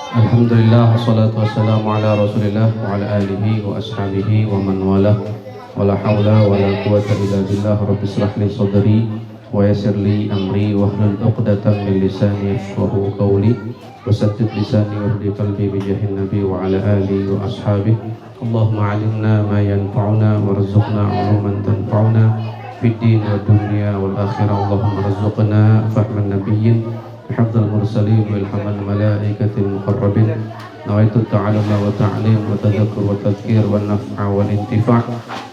Alhamdulillah wassalatu wassalamu ala Rasulillah wa ala alihi wa ashabihi wa man walah. Wala haula wala quwata illa billah. Rabbi israh li sadri wa yassir li amri wahlul 'uqdatam min lisani yafqahu qawli wasaddid lisani wahdi qalbi bi jahin nabi wa ala alihi wa ashabihi. Allahumma 'allimna ma yanfa'una warzuqna 'uluman tanfa'una fid din wa dunya wal akhirah. Allahumma rzuqna fahman nabiyyin حفظ المرسلين والحم الملائكة المقربين. نويت التعلم والتعليم والتذكر والتذكير والنفع والانتفاع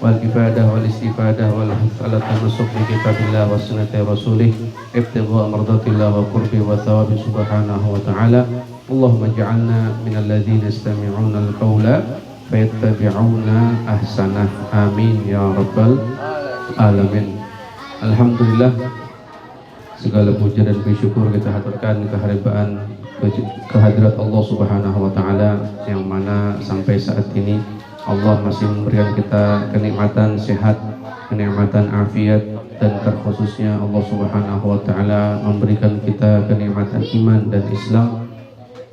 والإفادة والاستفادة والحث على التمسك بكتاب الله وسنة رسوله ابتغاء مرضات الله وقربه وثواب سبحانه وتعالى. اللهم اجعلنا من الذين يستمعون القول فيتبعون أحسنه. آمين يا رب العالمين. Alhamdulillah, segala puja dan syukur kita haturkan kehadirat Allah Subhanahu wa taala, yang mana sampai saat ini Allah masih memberikan kita kenikmatan sehat, kenikmatan afiat, dan terkhususnya Allah Subhanahu wa taala memberikan kita kenikmatan iman dan Islam.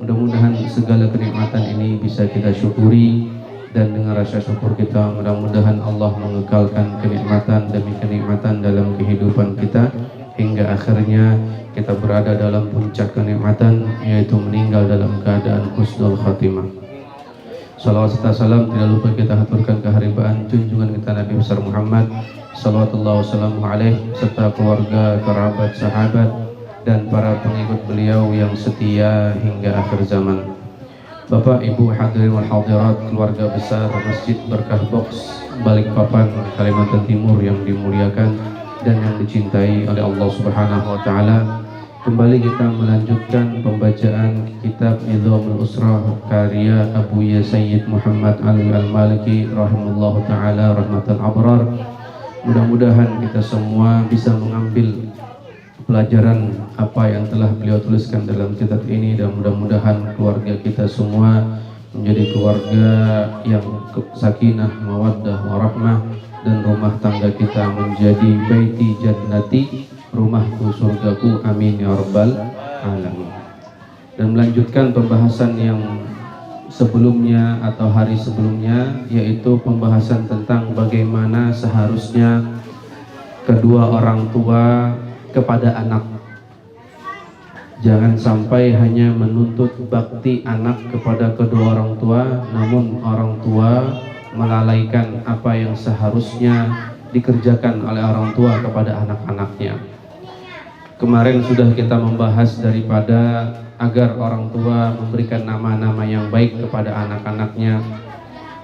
Mudah-mudahan segala kenikmatan ini bisa kita syukuri, dan dengan rasa syukur kita mudah-mudahan Allah mengekalkan kenikmatan demi kenikmatan dalam kehidupan kita hingga akhirnya kita berada dalam puncak kenikmatan, yaitu meninggal dalam keadaan husnul khatimah. Salawat serta salam tidak lupa kita haturkan keharibaan junjungan kita Nabi besar Muhammad sallallahu wasallam alaih, serta keluarga, kerabat, sahabat, dan para pengikut beliau yang setia hingga akhir zaman. Bapak, Ibu, hadirin wal hadirat, keluarga besar Masjid Berkah Box Balikpapan, Kalimantan Timur yang dimuliakan dan yang dicintai oleh Allah Subhanahu wa taala. Kembali kita melanjutkan pembacaan kitab Nizamul Usrah karya Abuya Sayyid Muhammad Ali Al-Maliki rahimahullahu taala rahmatan abrar. Mudah-mudahan kita semua bisa mengambil pelajaran apa yang telah beliau tuliskan dalam kitab ini, dan mudah-mudahan keluarga kita semua menjadi keluarga yang sakinah, mawaddah, warahmah, dan rumah tangga kita menjadi baiti jannati, rumahku surgaku, amin ya rabbal alamin. Dan melanjutkan pembahasan yang sebelumnya atau hari sebelumnya, yaitu pembahasan tentang bagaimana seharusnya kedua orang tua kepada anak. Jangan sampai hanya menuntut bakti anak kepada kedua orang tua, namun orang tua melalaikan apa yang seharusnya dikerjakan oleh orang tua kepada anak-anaknya. Kemarin sudah kita membahas daripada agar orang tua memberikan nama-nama yang baik kepada anak-anaknya.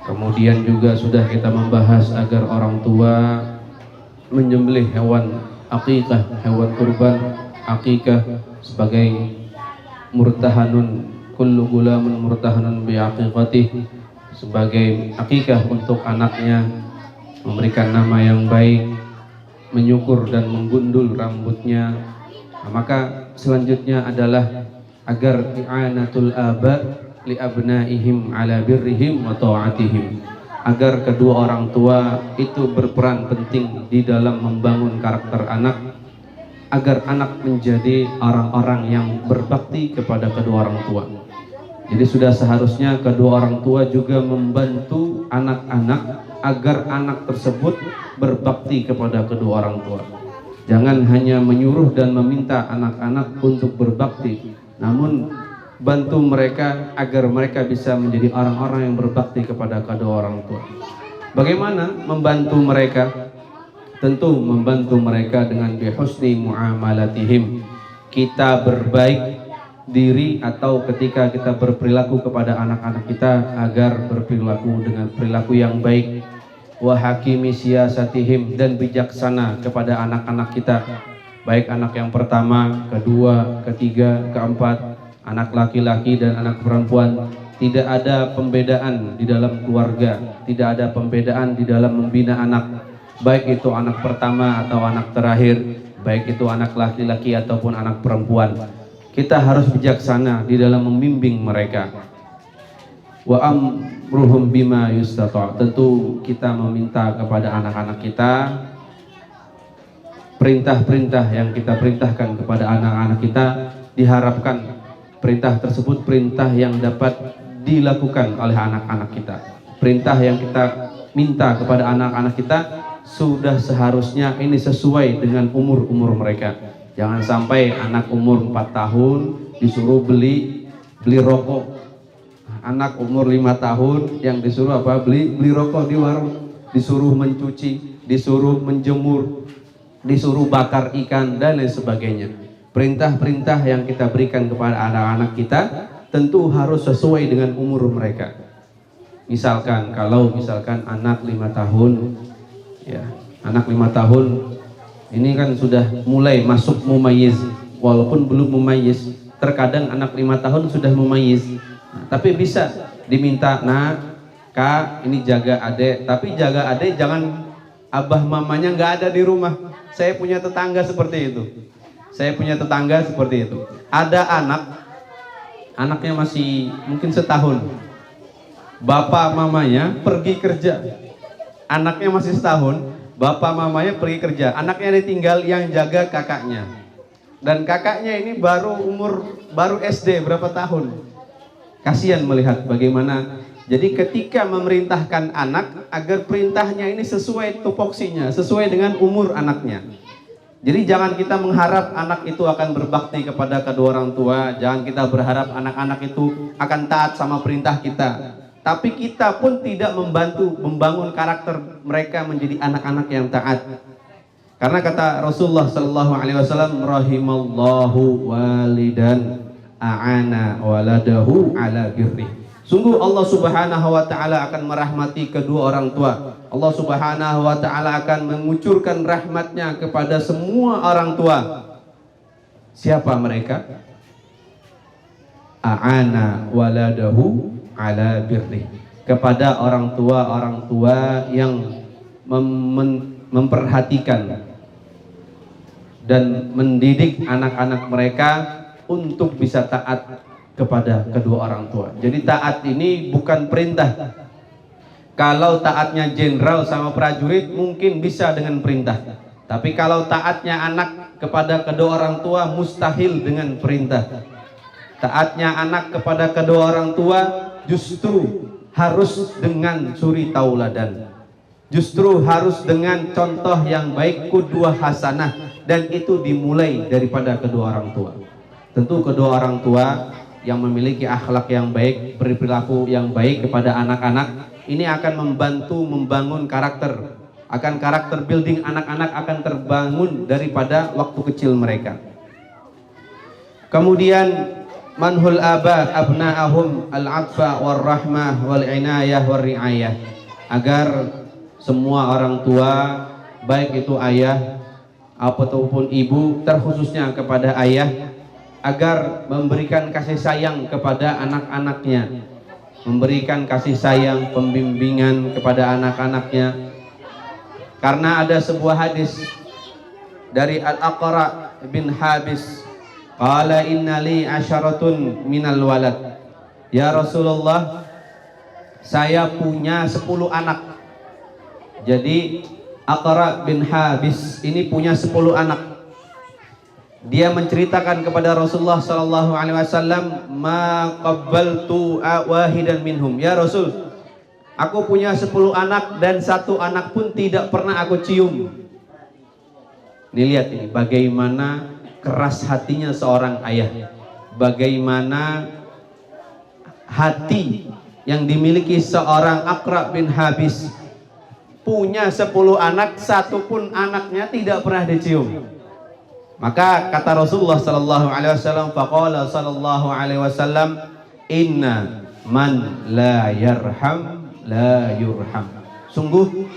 Kemudian juga sudah kita membahas agar orang tua menyembelih hewan akikah, hewan kurban akikah, sebagai murtahanun, kullu gulamun murtahanun bi aqiqatih, sebagai akikah untuk anaknya, memberikan nama yang baik, menyukur dan menggundul rambutnya. Nah, maka selanjutnya adalah agar i'anatul aba li abnaihim ala birrihim wa ta'atihim, agar kedua orang tua itu berperan penting di dalam membangun karakter anak, agar anak menjadi orang-orang yang berbakti kepada kedua orang tua. Jadi sudah seharusnya kedua orang tua juga membantu anak-anak agar anak tersebut berbakti kepada kedua orang tua. Jangan hanya menyuruh dan meminta anak-anak untuk berbakti, namun bantu mereka agar mereka bisa menjadi orang-orang yang berbakti kepada kedua orang tua. Bagaimana membantu mereka? Tentu membantu mereka dengan bihusni muamalatihim. Kita berbaik diri atau ketika kita berperilaku kepada anak-anak kita agar berperilaku dengan perilaku yang baik. Wa hakimi siyasatihim, dan bijaksana kepada anak-anak kita, baik anak yang pertama, kedua, ketiga, keempat, anak laki-laki dan anak perempuan. Tidak ada pembedaan di dalam keluarga, tidak ada pembedaan di dalam membina anak, baik itu anak pertama atau anak terakhir, baik itu anak laki-laki ataupun anak perempuan. Kita harus bijaksana di dalam membimbing mereka. Wa amruhum bima yustata'. Tentu kita meminta kepada anak-anak kita perintah-perintah yang kita perintahkan kepada anak-anak kita, diharapkan Perintah tersebut perintah yang dapat dilakukan oleh anak-anak kita. Perintah yang kita minta kepada anak-anak kita sudah seharusnya ini sesuai dengan umur-umur mereka. Jangan sampai anak umur 4 tahun disuruh beli rokok. Anak umur 5 tahun yang disuruh apa? Beli rokok di warung, disuruh mencuci, disuruh menjemur, disuruh bakar ikan dan lain sebagainya. Perintah-perintah yang kita berikan kepada anak-anak kita tentu harus sesuai dengan umur mereka. Misalkan kalau anak 5 tahun ya, anak 5 tahun ini kan sudah mulai masuk mumayyiz, walaupun belum mumayyiz. Terkadang anak 5 tahun sudah mumayyiz. Nah, tapi bisa diminta, "Nak, Kak, ini jaga adek." Tapi jaga adek jangan abah mamanya nggak ada di rumah. Saya punya tetangga seperti itu. Ada anaknya masih mungkin setahun. Bapak mamanya pergi kerja. Anaknya masih setahun, bapak mamanya pergi kerja. Anaknya ditinggal, yang jaga kakaknya. Dan kakaknya ini baru SD berapa tahun. Kasihan melihat bagaimana. Jadi ketika memerintahkan anak agar perintahnya ini sesuai tupoksinya, sesuai dengan umur anaknya. Jadi jangan kita mengharap anak itu akan berbakti kepada kedua orang tua. Jangan kita berharap anak-anak itu akan taat sama perintah kita. Tapi kita pun tidak membangun karakter mereka menjadi anak-anak yang taat. Karena kata Rasulullah sallallahu alaihi wasallam, rahimallahu walidan a'ana waladahu ala birri. Sungguh Allah Subhanahu wa taala akan merahmati kedua orang tua. Allah Subhanahu wa taala akan mengucurkan rahmatnya kepada semua orang tua. Siapa mereka? A'ana waladahu ala birri. Kepada orang tua yang memperhatikan dan mendidik anak-anak mereka untuk bisa taat kepada kedua orang tua. Jadi taat ini bukan perintah. Kalau taatnya jenderal sama prajurit mungkin bisa dengan perintah. Tapi kalau taatnya anak kepada kedua orang tua mustahil dengan perintah. Taatnya anak kepada kedua orang tua justru harus dengan suri tauladan. Justru harus dengan contoh yang baik, qudwah hasanah, dan itu dimulai daripada kedua orang tua. Tentu kedua orang tua yang memiliki akhlak yang baik, berperilaku yang baik kepada anak-anak, ini akan membantu membangun karakter. Karakter building anak-anak akan terbangun daripada waktu kecil mereka. Kemudian manhul aba abna'ahum al-'atfa war-rahmah wal-'inayah war-ri'ayah. Agar semua orang tua, baik itu ayah ataupun ibu, terkhususnya kepada ayah, agar memberikan kasih sayang kepada anak-anaknya, memberikan kasih sayang, pembimbingan kepada anak-anaknya. Karena ada sebuah hadis dari Al-Aqra bin Habis, qala inna li asyaratun minal walad. Ya Rasulullah, saya punya 10 anak. Jadi Aqra bin Habis ini punya 10 anak. Dia menceritakan kepada Rasulullah sallallahu alaihi wasallam, ma qabbaltu wahidan minhum. Ya Rasul, aku punya 10 anak dan 1 anak pun tidak pernah aku cium. Ini lihat ini bagaimana keras hatinya seorang ayah. Bagaimana hati yang dimiliki seorang Aqra bin Habis. Punya 10 anak, 1 pun anaknya tidak pernah dicium. Maka kata Rasulullah sallallahu alaihi wasallam, faqala sallallahu alaihi wasallam, inna man la yarham la yurham. Sungguh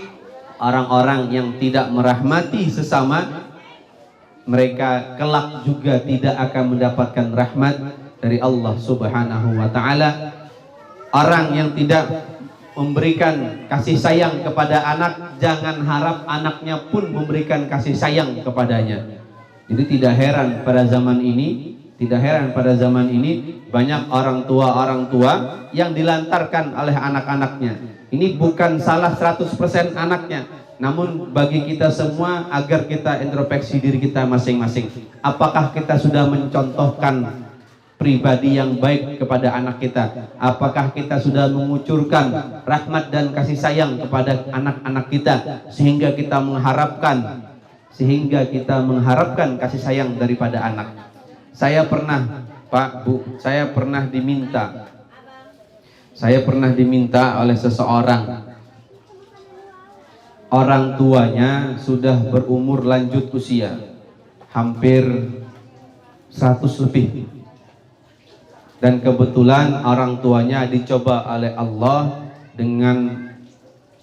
orang-orang yang tidak merahmati sesama, mereka kelak juga tidak akan mendapatkan rahmat dari Allah Subhanahu wa taala. Orang yang tidak memberikan kasih sayang kepada anak, jangan harap anaknya pun memberikan kasih sayang kepadanya. Jadi tidak heran pada zaman ini banyak orang tua yang dilantarkan oleh anak-anaknya. Ini bukan salah 100% anaknya, namun bagi kita semua agar kita introspeksi diri kita masing-masing. Apakah kita sudah mencontohkan pribadi yang baik kepada anak kita? Apakah kita sudah mengucurkan rahmat dan kasih sayang kepada anak-anak kita sehingga kita mengharapkan kasih sayang daripada anak? Saya pernah, Pak, Bu, saya pernah diminta oleh seseorang, orang tuanya sudah berumur lanjut usia, hampir 100 lebih, dan kebetulan orang tuanya dicoba oleh Allah dengan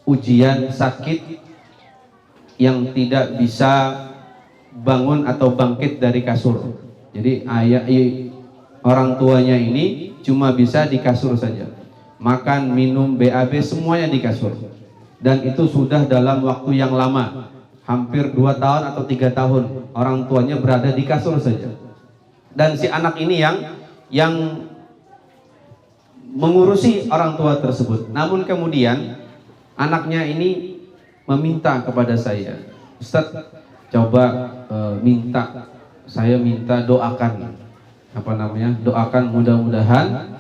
ujian sakit yang tidak bisa bangun atau bangkit dari kasur. Jadi orang tuanya ini cuma bisa di kasur saja, makan, minum, BAB semuanya di kasur. Dan itu sudah dalam waktu yang lama, hampir 2 tahun atau 3 tahun orang tuanya berada di kasur saja. Dan si anak ini yang mengurusi orang tua tersebut. Namun kemudian anaknya ini meminta kepada saya, Ustaz, coba saya minta doakan, doakan mudah-mudahan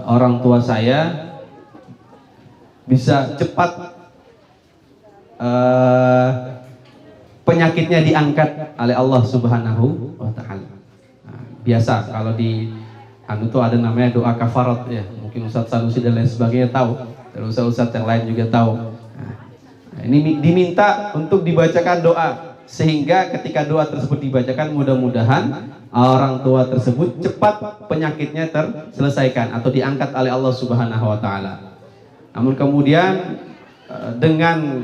orang tua saya bisa cepat penyakitnya diangkat oleh Allah Subhanahu wa Ta'ala. Biasa kalau di itu ada namanya doa kafarat ya, mungkin Ustadz Sanusi dan lain sebagainya tahu, dan Ustadz yang lain juga tahu. Ini diminta untuk dibacakan doa, sehingga ketika doa tersebut dibacakan, mudah-mudahan orang tua tersebut cepat penyakitnya terselesaikan atau diangkat oleh Allah Subhanahu wa Ta'ala. Namun kemudian dengan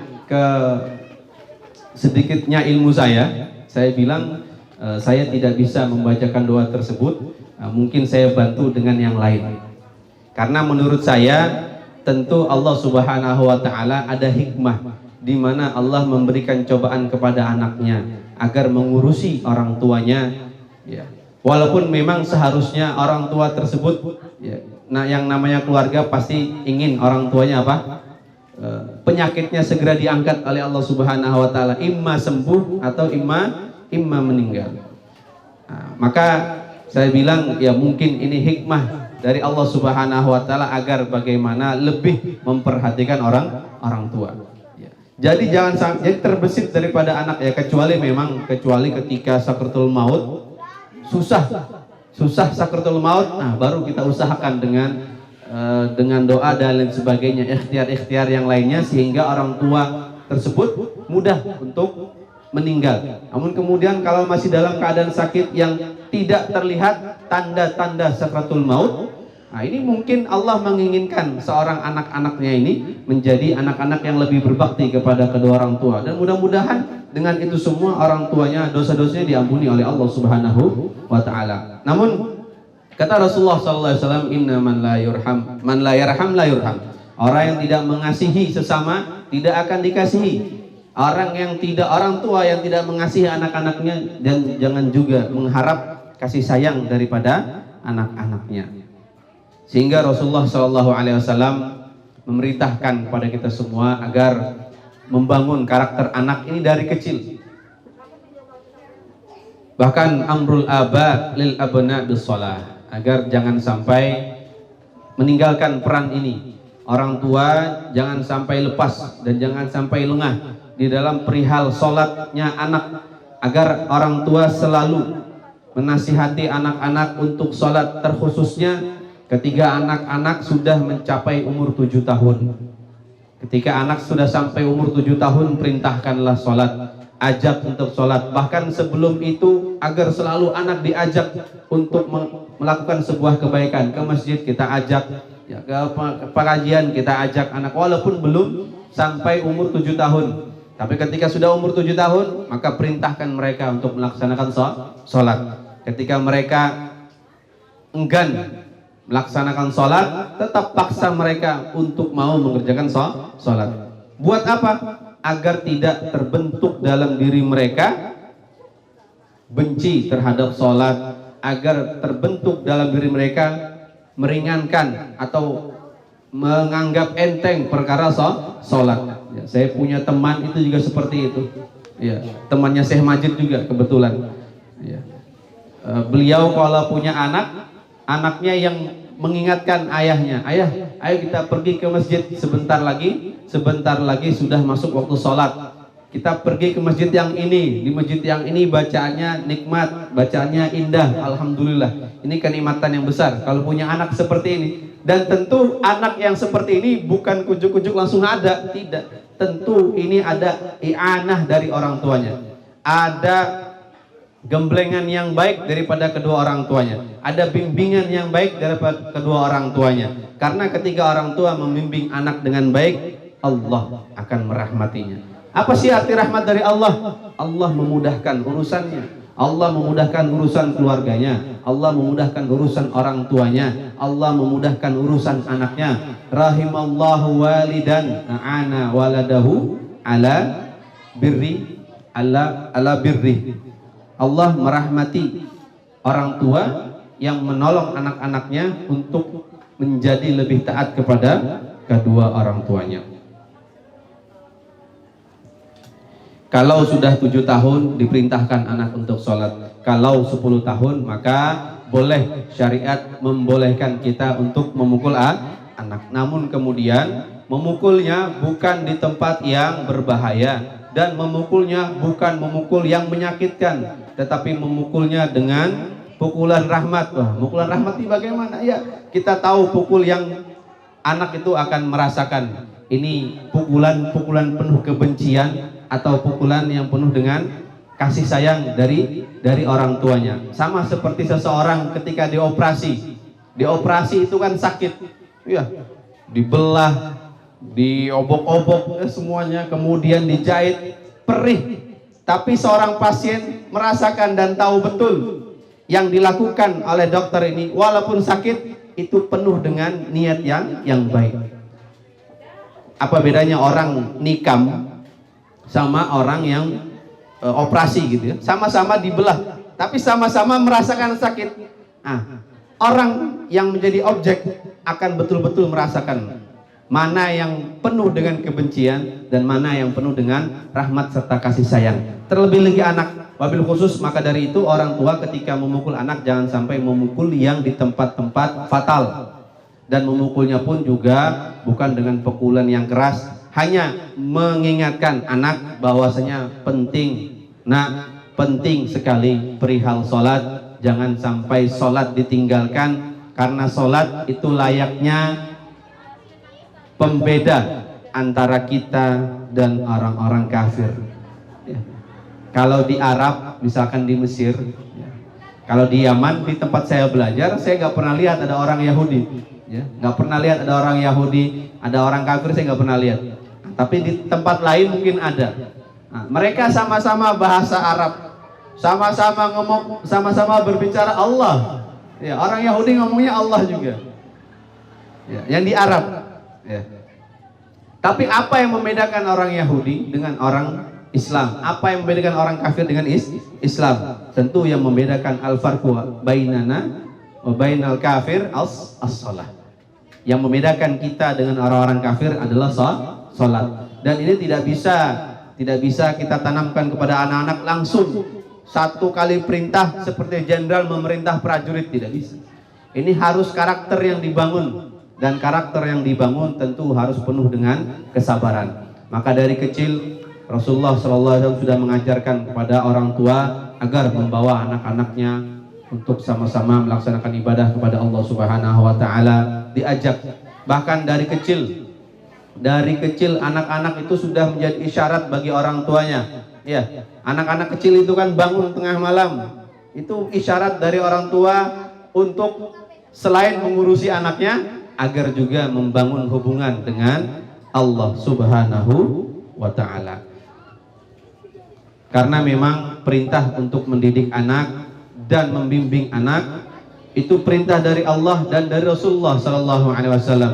sedikitnya ilmu saya bilang saya tidak bisa membacakan doa tersebut, mungkin saya bantu dengan yang lain. Karena menurut saya tentu Allah Subhanahu wa Ta'ala ada hikmah di mana Allah memberikan cobaan kepada anaknya agar mengurusi orang tuanya ya. Walaupun memang seharusnya orang tua tersebut ya, nah yang namanya keluarga pasti ingin orang tuanya penyakitnya segera diangkat oleh Allah Subhanahu wa Ta'ala, imma sembuh atau imma meninggal. Maka saya bilang ya mungkin ini hikmah dari Allah Subhanahu wa Ta'ala agar bagaimana lebih memperhatikan orang tua. Jadi jangan sampai terbesit daripada anak ya, kecuali ketika sakratul maut susah sakratul maut, baru kita usahakan dengan doa dan lain sebagainya, ikhtiar yang lainnya, sehingga orang tua tersebut mudah untuk meninggal. Namun kemudian kalau masih dalam keadaan sakit yang tidak terlihat tanda-tanda sakratul maut, ini mungkin Allah menginginkan seorang anak-anaknya ini menjadi anak-anak yang lebih berbakti kepada kedua orang tua, dan mudah-mudahan dengan itu semua orang tuanya dosa-dosanya diampuni oleh Allah Subhanahu wa Ta'ala. Namun kata Rasulullah SAW, inna man la yarham la yurham. Orang yang tidak mengasihi sesama tidak akan dikasihi. Orang tua yang tidak mengasihi anak-anaknya, dan jangan juga mengharap kasih sayang daripada anak-anaknya. Sehingga Rasulullah SAW memerintahkan kepada kita semua agar membangun karakter anak ini dari kecil. Bahkan amrul aba lil abna bis shalah, agar jangan sampai meninggalkan peran ini. Orang tua jangan sampai lepas dan jangan sampai lengah di dalam perihal sholatnya anak, agar orang tua selalu menasihati anak-anak untuk sholat, terkhususnya ketika anak-anak sudah mencapai umur 7 tahun. Ketika anak sudah sampai umur 7 tahun, perintahkanlah sholat, ajak untuk sholat. Bahkan sebelum itu, agar selalu anak diajak untuk melakukan sebuah kebaikan. Ke masjid kita ajak, ya, ke pengajian kita ajak anak, walaupun belum sampai umur 7 tahun. Tapi ketika sudah umur 7 tahun, maka perintahkan mereka untuk melaksanakan sholat. Ketika mereka enggan melaksanakan sholat, tetap paksa mereka untuk mau mengerjakan sholat. Buat apa? Agar tidak terbentuk dalam diri mereka benci terhadap sholat, agar terbentuk dalam diri mereka meringankan atau menganggap enteng perkara sholat. Ya, saya punya teman itu juga seperti itu. Ya, temannya Syekh Majid juga kebetulan. Ya. Beliau kalau punya anak anaknya yang mengingatkan ayahnya, ayah, ayo kita pergi ke masjid sebentar lagi sudah masuk waktu sholat. Kita pergi ke masjid yang ini, di masjid yang ini bacaannya nikmat, bacaannya indah, alhamdulillah. Ini kenikmatan yang besar kalau punya anak seperti ini. Dan tentu anak yang seperti ini bukan kujuk-kujuk langsung ada, tidak. Tentu ini ada i'anah dari orang tuanya, ada gemblengan yang baik daripada kedua orang tuanya, ada bimbingan yang baik daripada kedua orang tuanya. Karena ketika orang tua membimbing anak dengan baik, Allah akan merahmatinya. Apa sih arti rahmat dari Allah? Allah memudahkan urusannya, Allah memudahkan urusan keluarganya, Allah memudahkan urusan orang tuanya, Allah memudahkan urusan anaknya. Rahimallahu walidan a'ana waladahu ala birri ala birri. Allah merahmati orang tua yang menolong anak-anaknya untuk menjadi lebih taat kepada kedua orang tuanya. Kalau sudah 7 tahun diperintahkan anak untuk sholat. Kalau 10 tahun maka boleh, syariat membolehkan kita untuk memukul anak. Namun kemudian memukulnya bukan di tempat yang berbahaya, dan memukulnya bukan memukul yang menyakitkan, tetapi memukulnya dengan pukulan rahmat. Wah, pukulan rahmat ini bagaimana? Ya, kita tahu pukul yang anak itu akan merasakan. Ini pukulan penuh kebencian atau pukulan yang penuh dengan kasih sayang dari orang tuanya. Sama seperti seseorang ketika dioperasi. Dioperasi itu kan sakit. Ya, dibelah, diobok-obok semuanya, kemudian dijahit, perih. Tapi seorang pasien merasakan dan tahu betul yang dilakukan oleh dokter ini, walaupun sakit, itu penuh dengan niat yang baik. Apa bedanya orang nikam sama orang yang operasi gitu ya? Sama-sama dibelah, tapi sama-sama merasakan sakit. Orang yang menjadi objek akan betul-betul merasakan mana yang penuh dengan kebencian dan mana yang penuh dengan rahmat serta kasih sayang. Terlebih lagi anak, wabil khusus. Maka dari itu orang tua ketika memukul anak jangan sampai memukul yang di tempat-tempat fatal. Dan memukulnya pun juga bukan dengan pukulan yang keras, hanya mengingatkan anak bahwasanya penting, penting sekali perihal sholat. Jangan sampai sholat ditinggalkan, karena sholat itu layaknya pembeda antara kita dan orang-orang kafir. Kalau di Arab, misalkan di Mesir, kalau di Yaman, di tempat saya belajar, saya nggak pernah lihat ada orang Yahudi. Nggak pernah lihat ada orang Yahudi, ada orang kafir, saya nggak pernah lihat. Tapi di tempat lain mungkin ada. Mereka sama-sama bahasa Arab, sama-sama ngomong, sama-sama berbicara Allah. Ya, orang Yahudi ngomongnya Allah juga. Ya, yang di Arab. Ya. Tapi apa yang membedakan orang Yahudi dengan orang Islam? Apa yang membedakan orang kafir dengan Islam? Tentu yang membedakan al-farqu bainana wa bainal kafir as-shalah. Yang membedakan kita dengan orang-orang kafir adalah sholat. Dan ini tidak bisa kita tanamkan kepada anak-anak langsung. Satu kali perintah seperti jenderal memerintah prajurit, tidak bisa. Ini harus karakter yang dibangun, dan karakter yang dibangun tentu harus penuh dengan kesabaran. Maka dari kecil Rasulullah SAW sudah mengajarkan kepada orang tua agar membawa anak-anaknya untuk sama-sama melaksanakan ibadah kepada Allah Subhanahu wa Ta'ala. Diajak bahkan dari kecil anak-anak itu sudah menjadi isyarat bagi orang tuanya. Ya, anak-anak kecil itu kan bangun tengah malam, itu isyarat dari orang tua untuk selain mengurusi anaknya, agar juga membangun hubungan dengan Allah Subhanahu wa Ta'ala. Karena memang perintah untuk mendidik anak dan membimbing anak itu perintah dari Allah dan dari Rasulullah sallallahu alaihi wasallam.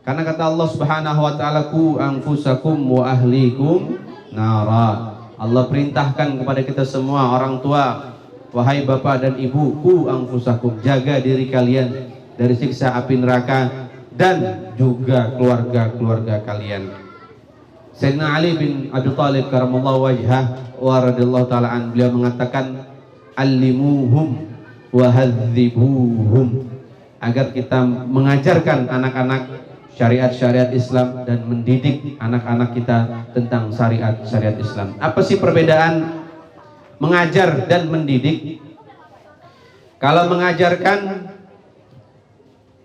Karena kata Allah Subhanahu wa Ta'ala, ku anfusakum wa ahlikum nara. Allah perintahkan kepada kita semua orang tua, wahai bapak dan ibu, ku anfusakum, jaga diri kalian dari siksa api neraka dan juga keluarga-keluarga kalian. Sayyidina Ali bin Abi Thalib karamallahu wajhah wa radhiyallahu ta'ala an, beliau mengatakan, allimuhum wa hadzibuhum. agar kita mengajarkan anak-anak syariat-syariat Islam dan mendidik anak-anak kita tentang syariat-syariat Islam. Apa sih perbedaan mengajar dan mendidik? Kalau mengajarkan,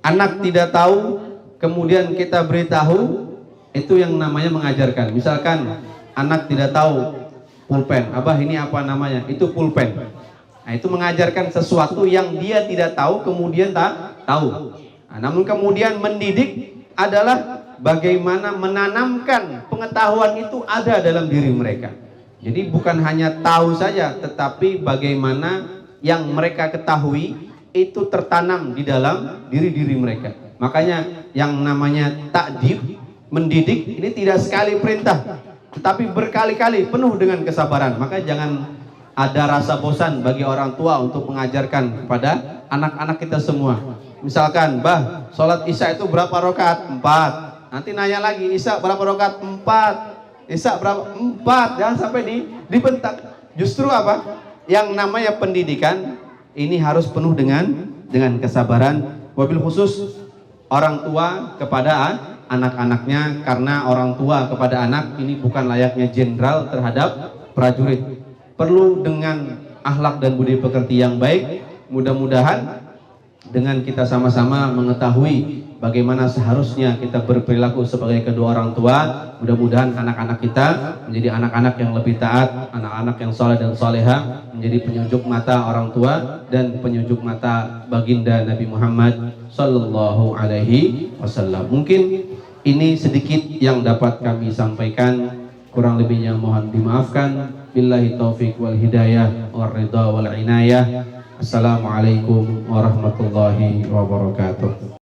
anak tidak tahu, kemudian kita beritahu, itu yang namanya mengajarkan. Misalkan anak tidak tahu pulpen, abah ini apa namanya? Itu pulpen. Nah, itu mengajarkan sesuatu yang dia tidak tahu, kemudian tak tahu. Nah, namun kemudian mendidik adalah bagaimana menanamkan pengetahuan itu ada dalam diri mereka. Jadi bukan hanya tahu saja, tetapi bagaimana yang mereka ketahui itu tertanam di dalam diri-diri mereka. Makanya yang namanya takdib, mendidik, ini tidak sekali perintah, tetapi berkali-kali penuh dengan kesabaran. Maka jangan ada rasa bosan bagi orang tua untuk mengajarkan kepada anak-anak kita semua. Misalkan, bah, sholat isya itu berapa rakaat? 4. Nanti nanya lagi, isya berapa rakaat? 4. Isya berapa? 4. Jangan sampai dibentak. Justru apa? Yang namanya pendidikan ini harus penuh dengan kesabaran, wabil khusus orang tua kepada anak-anaknya, karena orang tua kepada anak ini bukan layaknya jenderal terhadap prajurit. Perlu dengan akhlak dan budi pekerti yang baik. Mudah-mudahan dengan kita sama-sama mengetahui bagaimana seharusnya kita berperilaku sebagai kedua orang tua, mudah-mudahan anak-anak kita menjadi anak-anak yang lebih taat, anak-anak yang soleh dan soleha, menjadi penyujuk mata orang tua dan penyujuk mata baginda Nabi Muhammad Sallallahu Alaihi Wasallam. Mungkin ini sedikit yang dapat kami sampaikan, kurang lebihnya mohon dimaafkan. Billahi taufiq wal hidayah wal ridha wal inayah. Assalamualaikum warahmatullahi wabarakatuh.